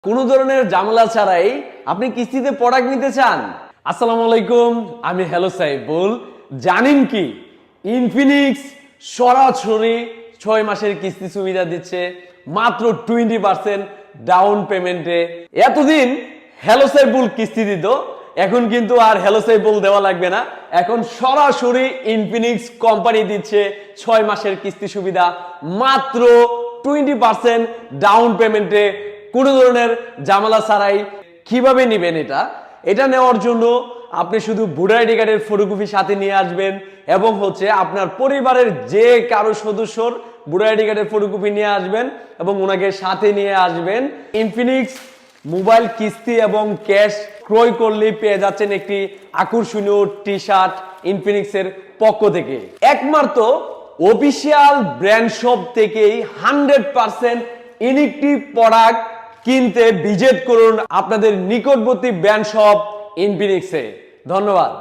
কোনো ধরনের ঝামেলা ছাড়াই আপনি কিস্তিতে প্রোডাক্ট নিতে চান? আসসালামু আলাইকুম, আমি হ্যালো সাইফুল। জানেন কি ইনফিনিক্স সরাসরি 6 মাসের কিস্তি সুবিধা দিচ্ছে মাত্র 20% ডাউন পেমেন্টে। এতদিন হ্যালো সাইফুল কিস্তি দিত, এখন কিন্তু আর হ্যালো সাইফুল দেওয়া লাগবে না। এখন সরাসরি ইনফিনিক্স কোম্পানি দিচ্ছে 6 মাসের কিস্তি সুবিধা মাত্র 20% ডাউন পেমেন্টে, কোনো ধরনের ঝামেলা ছাড়াই। কিভাবে নেবেন এটা নেওয়ার জন্য আপনি শুধু ভোটার আইডি কার্ডের ফটোকপি সাথে নিয়ে আসবেন এবং আপনার পরিবারের যে কারো সদস্যর ভোটার আইডি কার্ডের ফটোকপি নিয়ে আসবেন এবং ওনাকে সাথে নিয়ে আসবেন। ইনফিনিক্স মোবাইল কিস্তি এবং ক্যাশ ক্রয় করলে পেয়ে যাচ্ছেন একটি আকর্ষণীয় টি শার্ট ইনফিনিক্সের পক্ষ থেকে। একমাত্র অফিসিয়াল ব্র্যান্ড শপ থেকেই 100% ইনিকটি প্রোডাক্ট কিনতে ভিজিট করুন আপনাদের নিকটবর্তী ব্র্যান্ড শপ ইনফিনিক্সে। ধন্যবাদ।